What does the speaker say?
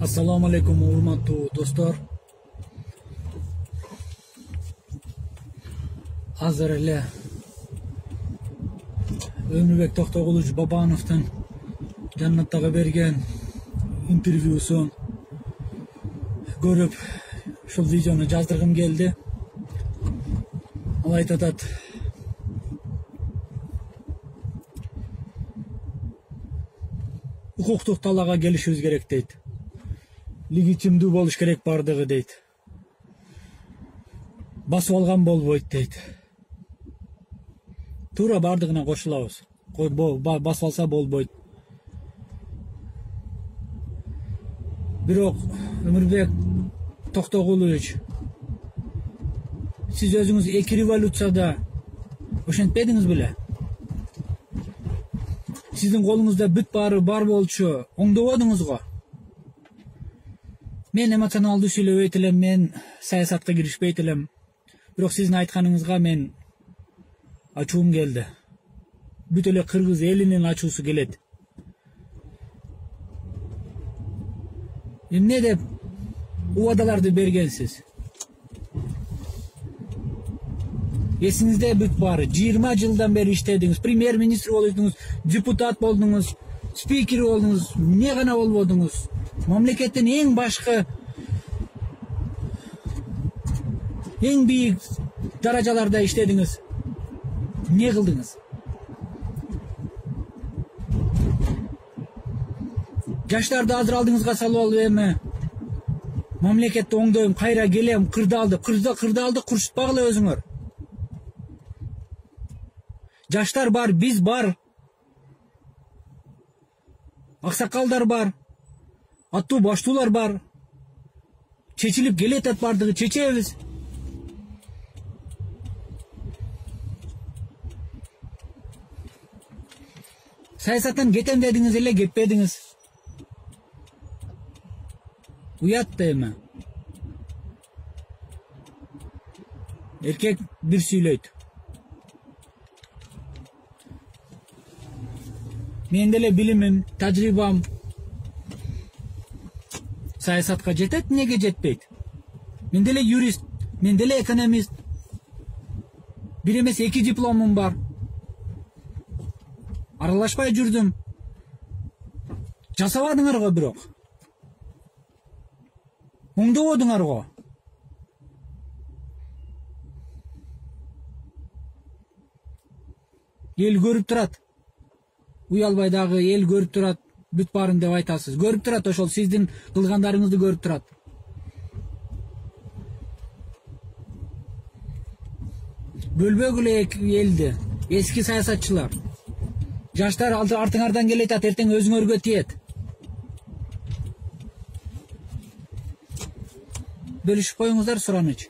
Assalomu alaykum hurmatli do'stlar. Hozir ele Ömürbek To'xtag'ulovich Bobonovdan Jannatga bergan intervyusun ko'rib shu videoni yozdirgim keldi. Ol aytadat. Huquqtuq talaga kelishimiz kerak deydi. Legitimdүү болуш керек бардыгы дейт. Басып алган болбойт дейт. Туура бардыгына кошулабыз. Басып алса болбойт. Бирок Ömürbek To'xtag'ulovich, siz өзүңүз эки революцияда ошентпедиңиз беле? Сиздин колуңузда бүт баары бар болчу, оңдободуңуз го. Мен эмоционалдуу сүйлөбөйт элем, мен саясатка киришпейт элем. Бирок сиздин айтканыңызга мен ачуум келди. Бүт эле кыргыз элинин ачуусу келет. Эмне деп убадаларды бергенсиз? Эсиңизде бүт баары. 20 жылдан бери иштедиңиз, премьер-министр болдуңуз, депутат болдуңуз, спикер болдуңуз, эмне гана болбодуңуз? Мамлекеттин эң башкы, эң бийик даражаларда иштедиңиз. Эмне кылдыңыз? Жаштарды азыр алдыңызга салып алып эми мамлекетти оңдойм, кайра келем, кырдаалды курчутпагыла өзүңөр. Жаштар бар, биз бар. Аксакалдар бар. Аттуу баштуулар бар. Чечилип келет бардыгы, чечебиз. Саясаттан кетем дедиңиз эле, кетпедиңиз. Уят да эми. Эркек бир сүйлөйт. Мен деле билимим, тажрыйбам саясатка жетет, неге жетпейт? Мен деле юрист, мен деле экономист. Бир эмес 2 дипломум бар. Аралашпай жүрдүм. Жасабадыңар го бирок. Оңдободуңар го. Эл көрүп турат. Уялбай дагы эл көрүп турат. Бүт барын деп айтасыз. Көрүп турат, ошол сиздин кылгандарыңызды көрүп турат. Бөлбөгүлө элди. Эски саясатчылар. Жаштар артыңардан келет, эртең өзүңөргө тиет. Бөлүшүп коюңуздар, сураныч.